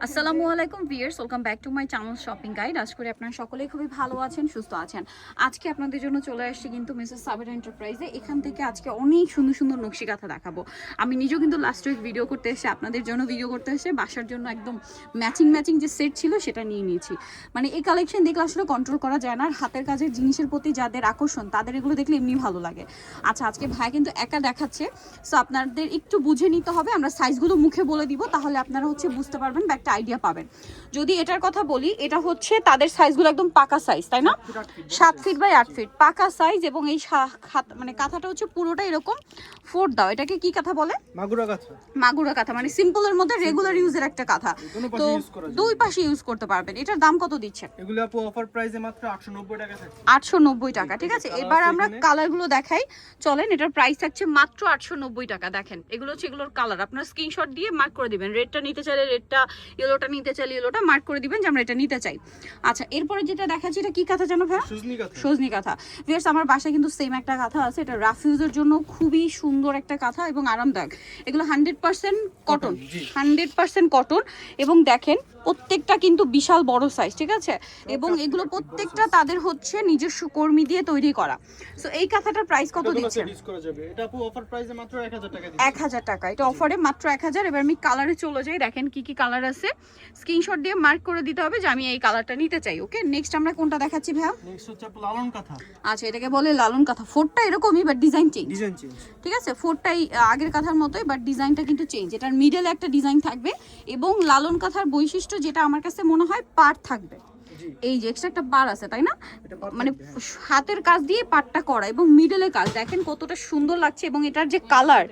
আসসালামু আলাইকুম viewers, welcome back to my channel shopping guide. আশা করি আপনারা সকলেই খুবই ভালো আছেন, সুস্থ আছেন। আজকে আপনাদের জন্য চলে আসছি কিন্তু মিসেস সাবিরা এন্টারপ্রাইজে। এখান থেকে আজকে অনেক সুন্দর সুন্দর নকশি কাঁথা দেখাবো। আমি নিজেও কিন্তু লাস্ট উইক ভিডিও করতে এসে আপনাদের জন্য ভিডিও করতে এসে বাসার জন্য একদম ম্যাচিং যে সেট ছিল সেটা নিয়ে নিয়েছি। মানে এই কালেকশন দেখলে আসলে কন্ট্রোল করা যায় না। আর হাতের কাজের জিনিসের প্রতি যাদের আকর্ষণ তাদের এগুলো দেখলে এমনি ভালো লাগে। আচ্ছা, আজকে ভাই কিন্তু একা দেখাচ্ছে, সো আপনাদের একটু বুঝে নিতে হবে। আমরা সাইজগুলো মুখে বলে দিব, তাহলে আপনারা হচ্ছে বুঝতে পারবেন বা একটা আইডিয়া পাবেন। যদি এটার কথা বলি, এটা হচ্ছে তাদের সাইজগুলো একদম পাকা সাইজ, তাই না? 7 ফিট বাই 8 ফিট পাকা সাইজ। এবং এই মানে কাঁথাটা হচ্ছে পুরোটা এরকম ফোর দাও। এটাকে কি কাঁথা বলে? মাগুরা কাঁথা, মানে সিম্পলের মধ্যে রেগুলার ইউজের একটা কাঁথা। তো দুই পাশে ইউজ করতে পারবেন। এটার দাম কত দিচ্ছেন? এগুলো আপু অফার প্রাইসে মাত্র 890 টাকা থাকছে। 890 টাকা, ঠিক আছে। এবার আমরা কালারগুলো দেখাই, চলেন। এটার প্রাইস থাকছে মাত্র 890 টাকা। দেখেন, এগুলো হচ্ছে এগুলোর কালার। আপনারা স্ক্রিনশট দিয়ে মার্ক করে দিবেন। রেডটা নিতে চাইলে রেডটা, ইয়েলোটা নিতে চাইলে ইয়েলোটা মার্ক করে দিবেন যে আমরা এটা নিতে চাই। আচ্ছা, এরপরে যেটা দেখাচ্ছি, এটা কি কাঁথা জানো ভাই? সজনি কাঁথা। ভিউয়ার্স, আমার বাসায় কিন্তু সেম একটা কাঁথা আছে। এটা রাফ ইউজের জন্য খুবই সুন্দর একটা কাঁথা এবং আরামদায়ক। এগুলো 100% কটন, 100% কটন। এবং দেখেন প্রত্যেকটা কিন্তু বিশাল বড় সাইজ, ঠিক আছে। এবং এগুলো প্রত্যেকটা তাদের হচ্ছে নিজস্ব কর্মী দিয়ে তৈরি করা। সো এই কাঁথাটার প্রাইস কত দিচ্ছেন? এটা আপু অফার প্রাইসে মাত্র 1000 টাকা দিচ্ছি। 1000 টাকা, এটা অফারে মাত্র 1000। এবার আমি কালারে চলে যাই। দেখেন কি কি কালার আছে, স্ক্রিনশট দিয়ে মার্ক করে দিতে হবে যে আমি এই কালারটা নিতে চাই। ওকে, নেক্সট আমরা কোনটা দেখাচ্ছি ভাইয়া? নেক্সট হচ্ছে আপু লালন কাঁথা। আচ্ছা, এটাকে বলে লালন কাঁথা। ফোরটা এরকমই বাট ডিজাইন চেঞ্জ, ঠিক আছে। ফোরটাই আগের কাঁথার মতোই বাট ডিজাইনটা কিন্তু চেঞ্জ। এটার মিডলে একটা ডিজাইন থাকবে এবং লালন কাঁথার বৈশিষ্ট্য যেটা আমার কাছে মনে হয় পার থাকবে। এই যে এক্সট্রা একটা পার আছে, তাই না? মানে হাতের কাজ দিয়ে পাটটা করা এবং মিডলে কাজ। দেখেন কতটা সুন্দর লাগছে। এবং এটার যে কালার,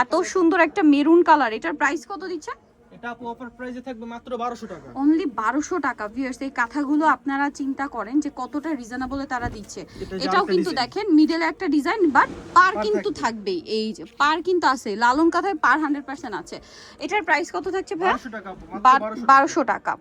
এত সুন্দর একটা মেরুন কালার। এটার প্রাইস কত দিচ্ছে? এটা আপু অফার প্রাইসে থাকবে মাত্র 1200 টাকা। অনলি 1200 টাকা। ভিউয়ার্স, এই কাঁথাগুলো আপনারা চিন্তা করেন যে কতটা রিজনেবলে তারা দিচ্ছে। এটাও কিন্তু দেখেন মিডলে একটা ডিজাইন বাট পার কিন্তু থাকবেই। এই যে পার কিন্তু আছে, লালন কাঁথায় পার 100% আছে। এটার প্রাইস কত থাকছে ভাই? 1200 টাকা আপু, মাত্র 1200 টাকা।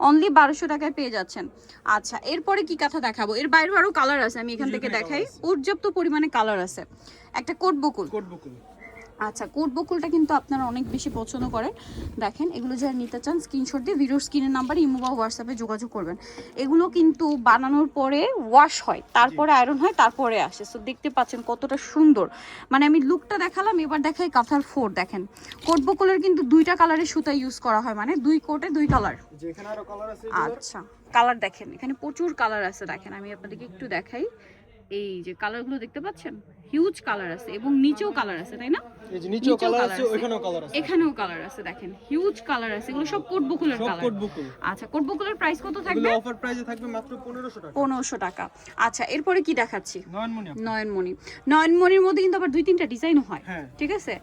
অনলি 1200 টাকায় পেয়ে যাচ্ছেন। আচ্ছা, এরপরে কি কাঁথা দেখাবো? এর বাইরে আরো কালার আছে, আমি এখান থেকে দেখাই। পর্যাপ্ত পরিমাণে কালার আছে। একটা কোট বকুল। আচ্ছা, কোট বকুলটা কিন্তু আপনারা অনেক বেশি পছন্দ করেন। দেখেন, এগুলো যারা নিতে চান স্ক্রিনশট দিয়ে ভিডিওর স্ক্রিনের নাম্বারে ইমো বা হোয়াটসঅ্যাপে যোগাযোগ করবেন। এগুলো কিন্তু বানানোর পরে ওয়াশ হয়, তারপরে আয়রন হয়, তারপরে আসে। সো দেখতে পাচ্ছেন কতটা সুন্দর। মানে আমি লুকটা দেখালাম, এবার দেখাই কাঁথার ফোর। দেখেন, কোট বকুলের কিন্তু দুইটা কালারের সুতা ইউজ করা হয়, মানে দুই কোটে দুই কালার। যেখানে আরো কালার আছে। আচ্ছা, কালার দেখেন, এখানে প্রচুর কালার আছে। দেখেন, আমি আপনাদেরকে একটু দেখাই। এই যে কালারগুলো দেখতে পাচ্ছেন, হিউজ কালার আছে এবং নিচেও কালার আছে, তাই না? এই যে নিচেও কালার আছে, ওখানেও কালার আছে, এখানেও কালার আছে। দেখেন, হিউজ কালার আছে। এগুলো সব কোট বকুলের কালার। আচ্ছা, কোট বকুলের প্রাইস কত থাকবে? অফার প্রাইসে থাকবে মাত্র 1500 টাকা। 1500 টাকা। আচ্ছা, এরপরে কি দেখাচ্ছি? নয়নমণির মধ্যে কিন্তু আবার দুই তিনটা ডিজাইনও হয়, ঠিক আছে।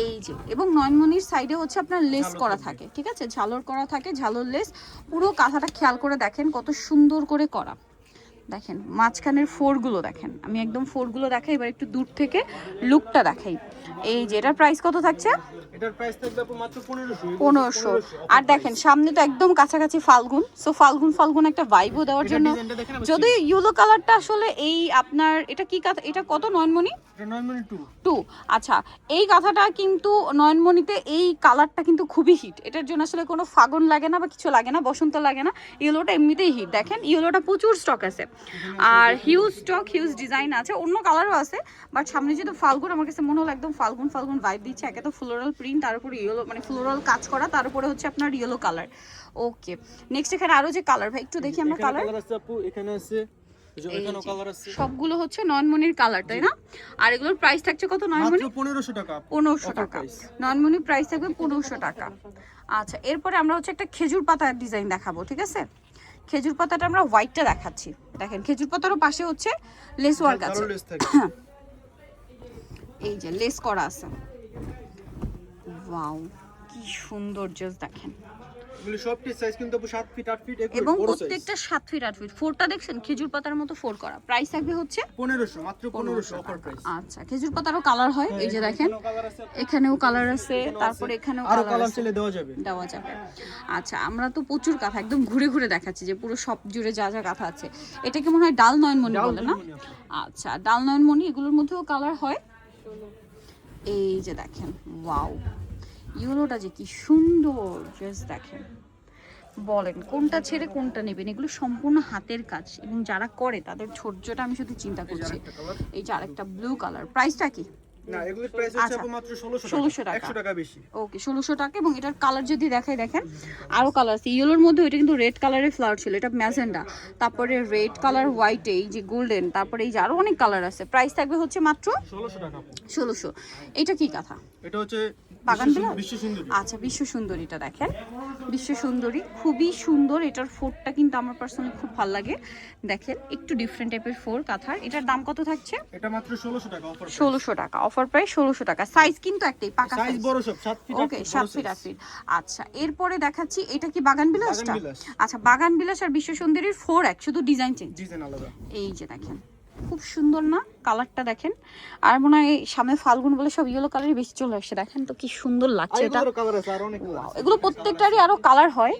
এই যে, এবং নয়নমণির সাইডে হচ্ছে আপনার লেস করা থাকে, ঠিক আছে, ঝালর করা থাকে, ঝালর লেস। পুরো কাঁথাটা খেয়াল করে দেখেন কত সুন্দর করে করা। দেখেন মাঝখানের ফোরগুলো দেখেন, আমি একদম ফোরগুলো দেখাই। এবার একটু দূর থেকে লুকটা দেখাই। এই যে এটার প্রাইস কত থাকছে? এটার প্রাইস থাকবে আপু মাত্র 1500। আর দেখেন সামনে তো একদম কাছাকাছি ফাল্গুন। সো ফাল্গুন একটা ভাইবও দেওয়ার জন্য, যদি ইয়েলো কালারটা আসলে এই আপনার এটা কি কাঁথা? এটা কত? নয়নমণি 2। আচ্ছা, এই কাঁথাটা কিন্তু নয়নমণিতে এই কালারটা কিন্তু খুবই হিট। এটার জন্য আসলে কোনো ফাগুন লাগে না বা কিছু লাগে না, বসন্ত লাগে না। ইয়েলোটা এমনিতেই হিট। দেখেন, ইয়েলোটা প্রচুর স্টক আছে আর হিউজ স্টক, হিউজ ডিজাইন আছে। অন্য কালারও আছে বাট সামনে যেহেতু ফাল্গুন, আমার কাছে মনে হলো একদম ফাল্গুন ভাইব দিচ্ছে। একে তো ফ্লোরাল প্রিন্ট, তার উপরে ইয়েলো, মানে ফ্লোরাল কাজ করা, তার উপরে হচ্ছে আপনার ইয়েলো কালার। ওকে, নেক্সট এখানে আরো যে কালার, ভাই একটু দেখি আমরা কালার। এখানে আছে, সবগুলো হচ্ছে নয়নমণির কালার, তাই না? আর এগুলোর প্রাইস থাকছে কত? নয়নমণি 1500 টাকা। 1500 টাকা। নয়নমণির প্রাইস থাকবে 1500 টাকা। আচ্ছা, এরপরে আমরা হচ্ছে একটা খেজুর পাতার ডিজাইন দেখাবো, ঠিক আছে। খেজুর পাতাটা আমরা হোয়াইটটা দেখাচ্ছি। দেখেন, খেজুর পাতারও পাশে হচ্ছে লেস ওয়ার্ক আছে। এই যে লেস করা আছে। ওয়াও, কি সুন্দর, জাস্ট দেখেন। এগুলো সবটি সাইজ কিন্তু 7 ফিট 8 ফিট এবং প্রত্যেকটা 7 ফিট 8 ফিট। ফোরটা দেখছেন খেজুর পাতার মতো ফোর করা। প্রাইস থাকবে হচ্ছে 1500, মাত্র 1500 অফার প্রাইস। আচ্ছা, খেজুর পাতারও কালার হয়, এই যে দেখেন এখানেও কালার আছে, তারপরে এখানেও কালার আছে, দেওয়া যাবে। আচ্ছা, আমরা তো প্রচুর কাঁথা একদম ঘুরে ঘুরে দেখাচ্ছি যে পুরো সব জুড়ে যা যা কাঁথা আছে। এটাকে মনে হয় ডাল নয়নমণি বলে না? আচ্ছা, ডাল নয়নমণি, এগুলোর মধ্যেও কালার হয়। এই যে দেখেন, ওয়াও, ইয়েলোটা যে কি সুন্দর, জাস্ট দেখেন। বলেন কোনটা ছেড়ে কোনটা নেবেন, এগুলো সম্পূর্ণ হাতের কাজ এবং যারা করে তাদের ধৈর্যটা আমি শুধু চিন্তা করছি। এই যে আরেকটা ব্লু কালার, প্রাইসটা কি? না, এগুলোর প্রাইস হচ্ছে আচ্ছা। আপু মাত্র 1600 টাকা। 100 টাকা বেশি। ওকে 1600 টাকা। এবং এটার কালার যদি দেখাই, দেখেন আরো কালার আছে ইয়েলোর মধ্যে, ওইটা কিন্তু রেড কালারের ফ্লাওয়ার ছিল, এটা ম্যাজেন্ডা, তারপরে রেড কালার, হোয়াইট, এই যে গোল্ডেন, তারপরে এই যে আরো অনেক কালার আছে। প্রাইস থাকবে হচ্ছে মাত্র 1600 টাকা আপু। 1600। এটা কি কাঁথা? এটা হচ্ছে বাগান বিলাস? বিশ্ব সুন্দরী। আচ্ছা, বিশ্ব সুন্দরীটা দেখেন, বিশ্ব সুন্দরী খুবই সুন্দর। এটার ফোরটা কিন্তু আমার পার্সোনালি খুব ভালো লাগে, দেখেন একটু ডিফারেন্ট টাইপের ফোর কাঁথার। এটার দাম কত থাকছে? এটা মাত্র 1600 টাকা অফার। 1600 টাকা অফার প্রাইস, 1600 টাকা। সাইজ কিন্তু একটাই, পাকা সাইজ সাইজ। বড় সব 7 ফিট। ওকে 7 ফিট 8 ফিট। আচ্ছা, এরপরে দেখাচ্ছি এটা কি বাগান বিলাসটা? বাগান বিলাস। আচ্ছা, বাগান বিলাস আর বিশ্ব সুন্দরীর 4 এক, শুধু ডিজাইন চেঞ্জ। ডিজাইন আলাদা। এই যে দেখেন খুব সুন্দর না কালারটা, দেখেন। আর মনে হয় সামনে ফাল্গুন বলে সব ইয়েলো কালারই বেশি চলে আসছে, দেখেন তো কি সুন্দর লাগছে এটা। এগুলোর কালার আছে আর অনেক কালার আছে। এগুলো প্রত্যেকটারই আরো কালার হয়।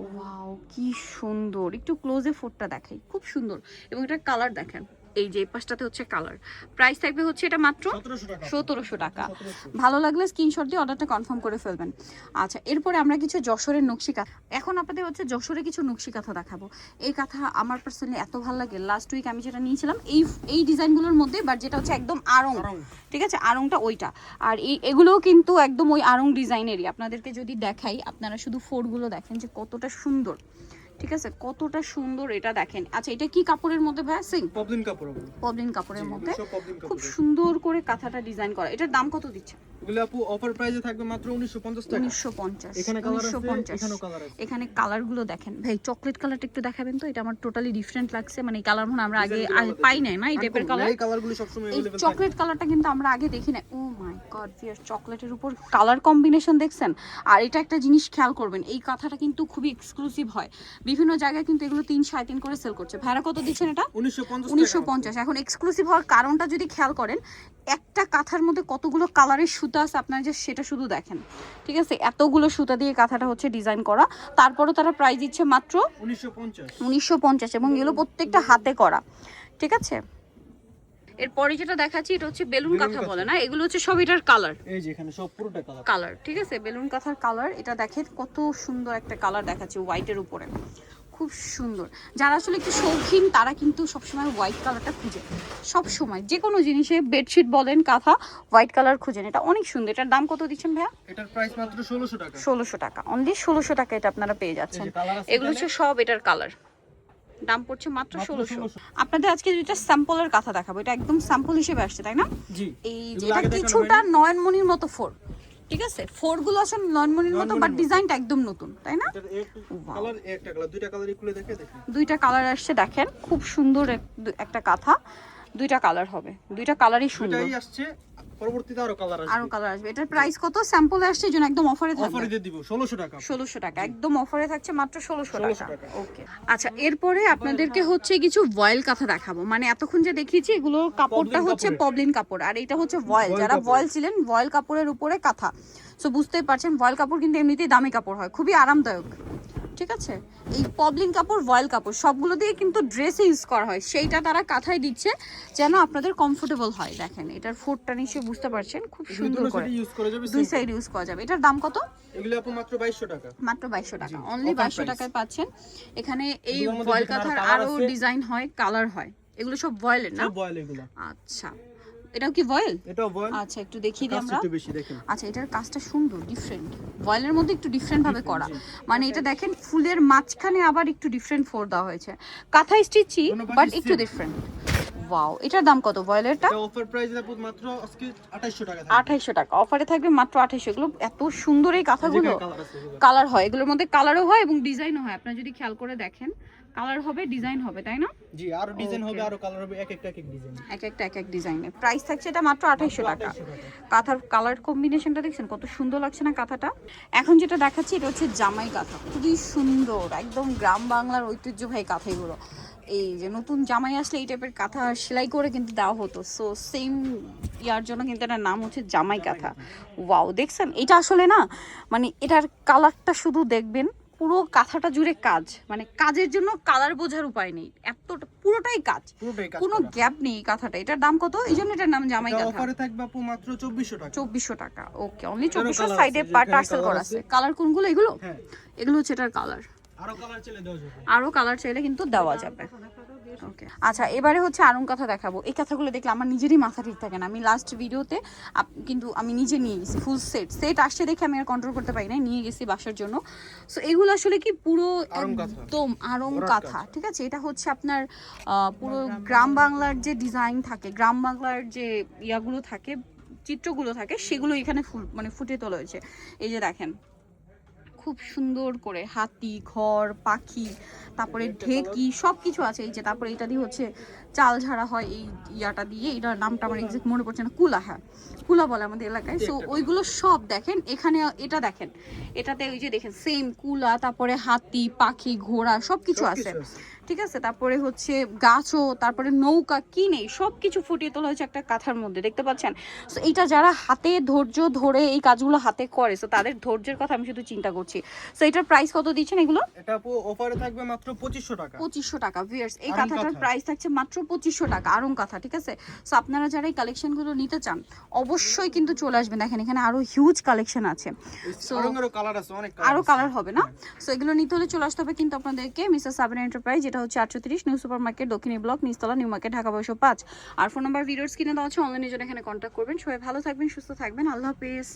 ওয়াও কি সুন্দর, একটু ক্লোজে ফোরটা দেখাই, খুব সুন্দর। এবং এটার কালার দেখেন, এই যে এই পাশটাতে হচ্ছে কালার। প্রাইস থাকবে হচ্ছে এটা মাত্র 1700 টাকা। 1700 টাকা। ভালো লাগলে স্ক্রিনশট দিয়ে অর্ডারটা কনফার্ম করে ফেলবেন। আচ্ছা, এরপরে আমরা কিছু যশোরের নকশি কাঁথা, এখন আপনাদের হচ্ছে যশোরে কিছু নকশি কাঁথা দেখাবো। এই কাঁথা আমার পার্সোনালি এত ভালো লাগে, লাস্ট উইক আমি যেটা নিয়েছিলাম এই ডিজাইনগুলোর মধ্যে, বাট যেটা হচ্ছে একদম আড়ং, ঠিক আছে, আড়ংটা ওইটা। আর এগুলোও কিন্তু একদম ওই আড়ং ডিজাইনেরই। আপনাদেরকে যদি দেখাই, আপনারা শুধু ফোরগুলো দেখেন যে কতটা সুন্দর, ঠিক আছে, কতটা সুন্দর এটা দেখেন। আচ্ছা, এটা কি কাপড়ের মধ্যে ভাই? সিং পপলিন কাপড়। পবলিন কাপড়ের মধ্যে সব পপলিন কাপড়। খুব সুন্দর করে কাঁথাটা ডিজাইন করা। এটার দাম কত দিচ্ছে? এগুলো আপু অফার প্রাইসে থাকবে মাত্র 1950 টাকা। 1950। এখানে কালার আছে, 1950। এখানেও কালার আছে। এখানে কালারগুলো দেখেন ভাই, চকলেট কালারটা একটু দেখাবেন তো। এটা আমার টোটালি ডিফারেন্ট লাগছে, মানে কালার মনে আমরা আগে পাই নাই না এই টাইপের কালার। এই কালারগুলো সব সময় এই अवेलेबल থাকে। চকলেট কালারটা কিন্তু আমরা আগে দেখি না। ও মাই গড ভিউয়ার্স, চকলেটের উপর কালার কম্বিনেশন দেখছেন? আর এটা একটা জিনিস খেয়াল করবেন, এই কাঁথাটা কিন্তু খুবই এক্সক্লুসিভ হয়, বিভিন্ন জায়গায় কিন্তু এগুলো 3 3.5 করে সেল করছে। ভাড়া কত দিচ্ছেন এটা? 1950 1950। এখন এক্সক্লুসিভ হওয়ার কারণটা যদি খেয়াল করেন, একটা কাঁথার মধ্যে কতগুলো কালারের সুতা আছে আপনারা যে সেটা শুধু দেখেন, ঠিক আছে, এতগুলো সুতা দিয়ে কাঁথাটা হচ্ছে ডিজাইন করা। তারপরও তারা প্রাইস দিচ্ছে মাত্র 1950 এবং এগুলো প্রত্যেকটা হাতে করা, ঠিক আছে। এরপরে যেটা দেখাচ্ছি এটা হচ্ছে বেলুন কাঁথা বলে না, এগুলো হচ্ছে সব এটার কালার, এই যে এখানে সব পুরোটা কালার। কালার, ঠিক আছে, বেলুন কাঁথার কালার। এটা দেখেন কত সুন্দর একটা কালার দেখাচ্ছে হোয়াইটের উপরে, খুব সুন্দর। যারা আসলে একটু শৌখিন তারা কিন্তু সবসময় হোয়াইট কালারটা খুঁজে, সব সময় যে কোনো জিনিসে বেডশিট বলেন কাঁথা হোয়াইট কালার খুঁজেন। এটা অনেক সুন্দর। এটার দাম কত দিচ্ছেন ভাইয়া? এটার প্রাইস মাত্র 1600 টাকা। 1600 টাকা, অনলি 1600 টাকা এটা আপনারা পেয়ে যাচ্ছেন। এই যে কালার আছে এগুলো হচ্ছে সব এটার কালার, দাম পড়ছে মাত্র 1600। আপনাদের আজকে যেটা স্যাম্পলের কথা দেখাবো, এটা একদম স্যাম্পল হিসেবে আসছে তাই না? জি। এই যেটা কিছুটা নয়নমণির মতো ফোর, ঠিক আছে, ফোর গুলো আসলে নয়নমণির মতো, বাট ডিজাইনটা একদম নতুন তাই না? এটার কালার একটা কালার, দুইটা কালার ইকুয়ালি দেখে দেখেন। দুইটা কালার আসছে দেখেন, খুব সুন্দর একটা কাঁথা। দুইটা কালার হবে, দুইটা কালারই সুন্দর। এটাই আসছে, পরবর্তীতে আরো কালার আসবে। আরো কালার আসবে। এটার প্রাইস কত? স্যাম্পলে আসছে জন্য একদম অফারে থাকবে। অফারে দিয়ে দিব 1600 টাকা। 1600 টাকা একদম অফারে থাকছে, মাত্র 1600 1600 টাকা। টাকা। ওকে, আচ্ছা, এরপরে আপনাদেরকে হচ্ছে কিছু ভয়েল কাঁথা দেখাবো। মানে এতক্ষণ যে দেখিয়েছি এগুলোর কাপড়টা হচ্ছে পবলিন কাপড়, আর এটা হচ্ছে ভয়েল। যারা ভয়েল ছিলেন, ভয়েল কাপড়ের উপরে কাঁথা, সো বুঝতেই পারছেন ভয়েল কাপড় কিন্তু এমনিতেই দামি কাপড় হয়, খুবই আরামদায়ক, ঠিক আছে। এই পবলিন কাপড়, ভয়েল কাপড় সবগুলো দিয়ে কিন্তু ড্রেসে ইউজ করা হয়, সেইটা তারা কাঁথায় দিচ্ছে যেন আপনাদের কমফোর্টেবল হয়। দেখেন এটার ফোরটা নিশ্চয়ই বুঝতে পারছেন, খুব সুন্দর করে ইউজ করা যাবে, দুই সাইড ইউজ করা যাবে। এটার দাম কত? এগুলো আপু মাত্র 2200 টাকা। মাত্র 2200 টাকা, অনলি offer 2200 টাকায় পাচ্ছেন। এখানে এই এগুলোর মধ্যে ভয়েল দেখেন কাঁথার আরো আরো colour আছে। ডিজাইন হয়, কালার হয়, এগুলো সব ভয়েলের না? সব বয়েল এগুলো। আচ্ছা, এটাও কি ভয়েল? এটাও বয়েল। আচ্ছা, একটু দেখিয়ে দিই আমরা। একটু বেশি দেখেন। আচ্ছা, এটার কাজটা সুন্দর, ডিফারেন্ট, ভয়েলের মধ্যে একটু ডিফারেন্ট ভাবে করা। মানে এটা দেখেন ফুলের মাঝখানে আবার একটু ডিফারেন্ট ফোর দেওয়া হয়েছে, কাঁথা স্টিচই বাট একটু ডিফারেন্ট। ওয়াও, এটার দাম কত ভয়েলেরটা? এটা অফার প্রাইস আপু মাত্র আজকে 2800 টাকা থাকবে। 2800 টাকা অফারে থাকবে, মাত্র 2800। এগুলো এত সুন্দর এই কাঁথাগুলো, কালার আছে এগুলো। কালার হয় এগুলোর মধ্যে, কালারও হয় এবং ডিজাইনও হয়। আপনারা যদি খেয়াল করে দেখেন, কালার হবে, ডিজাইন হবে, তাই না? জি, আরো ডিজাইন হবে, আরো কালার হবে, এক এক ডিজাইন। এক এক ডিজাইনের প্রাইস থাকছে এটা মাত্র 2800 টাকা। কাঁথার কালার কম্বিনেশনটা দেখছেন কত সুন্দর লাগছে না কাঁথাটা? এখন যেটা দেখাচ্ছি এটা হচ্ছে জামাই কাঁথা, খুবই সুন্দর, একদম গ্রাম বাংলার ঐতিহ্যবাহী কাঁথা এগুলো। এই যে নতুন জামাই আসলে এই টাইপের কাঁথা সেলাই করে কিন্তু দেওয়া হতো, সো সেম ইয়ার জন্য কিন্তু এটার নাম হচ্ছে জামাই কাঁথা। ওয়াও, দেখছেন এটা আসলে না, মানে এটার কালারটা শুধু দেখবেন, পুরো কাঁথাটা জুড়ে কাজ, মানে কাজের জন্য কালার বোঝার উপায় নেই, এতটা পুরোটাই কাজ, কোনো গ্যাপ নেই এই কাঁথাটা। এটার দাম কত? এই জন্য এটার নাম জামাই কাঁথা। অফারে থাকবে আপু মাত্র 2400 টাকা। 2400 টাকা, ওকে, অনলি 2400। সাইডে পার্ট টার্সেল করা আছে। কালার কোনগুলো এগুলো? হ্যাঁ, এগুলো হচ্ছে এটার কালার। আরো কালার চাইলে দেওয়া যাবে। আরো কালার চাইলে কিন্তু দেওয়া যাবে। ওকে, আচ্ছা এবারে হচ্ছে আরং কাঁথা দেখাবো। এই কাঁথাগুলো দেখলে আমার নিজেরই মাথা ঠিক থাকে না। আমি লাস্ট ভিডিওতে কিন্তু আমি নিজে নিয়ে গেছি ফুল সেট আসছে দেখে আমি আর কন্ট্রোল করতে পারি না, নিয়ে গেছি বাসার জন্য। সো এগুলো আসলে কি পুরো একদম আরং কাঁথা, ঠিক আছে? এটা হচ্ছে আপনার পুরো গ্রাম বাংলার যে ডিজাইন থাকে, গ্রাম বাংলার যে ইয়াগুলো থাকে, চিত্রগুলো থাকে, সেগুলো এখানে ফুটে তোলা হয়েছে। এই যে দেখেন খুব সুন্দর করে হাতি, ঘর, পাখি, তারপরে ঢেকি সব কিছু আছে। এই যে তারপরে এটা দিয়ে হচ্ছে চাল ঝাড়া হয় এই ইয়াটা দিয়ে, এটার নামটা আমার এক্সাক্ট মনে পড়ছে না, কুলা, হ্যাঁ কুলা বলে আমাদের এলাকায়। সো ওইগুলো সব দেখেন এখানে, এটা দেখেন এটাতে ওই যে দেখেন সেম কুলা, তারপরে হাতি, পাখি, ঘোড়া সব কিছু আছে, ঠিক আছে? তারপরে হচ্ছে গাছও, তারপরে নৌকা, কি নেই সব কিছু ফুটিয়ে তোলা হয়েছে একটা কাঁথার মধ্যে, দেখতে পাচ্ছেন? সো এইটা যারা হাতে ধৈর্য ধরে এই কাজগুলো হাতে করে, সো তাদের ধৈর্যের কথা আমি শুধু চিন্তা করছি। সো এটার প্রাইস কত দিচ্ছেন এগুলো? এটা আপু অফারে থাকবে মাত্র 2500 টাকা। 2500 টাকা ভিউয়ার্স, এই কাঁথাটার প্রাইস থাকছে মাত্র 2500 টাকা, আরং কাঁথা, ঠিক আছে? সো আপনারা যারা এই কালেকশনগুলো নিতে চান অবশ্যই কিন্তু চলে আসবেন। দেখেন এখানে আরো হিউজ কালেকশন আছে, সো আরো কালার আছে, অনেক আরো কালার হবে না? সো এগুলো নিতে হলে চলে আসতে হবে কিন্তু আপনাদেরকে মিসেস সাবিনা এন্টারপ্রাইজ, যেটা হচ্ছে 830 নিউ সুপার মার্কেট, দক্ষিণী ব্লক, নিচতলা, নিউ মার্কেট, ঢাকা 1205। আর ফোন নাম্বার ভিডিওর স্ক্রিনে দেওয়া আছে, অনলাইনে জন্য এখানে কন্ট্যাক্ট করবেন। সবাই ভালো থাকবেন, সুস্থ থাকবেন, আল্লাহ হাফেজ।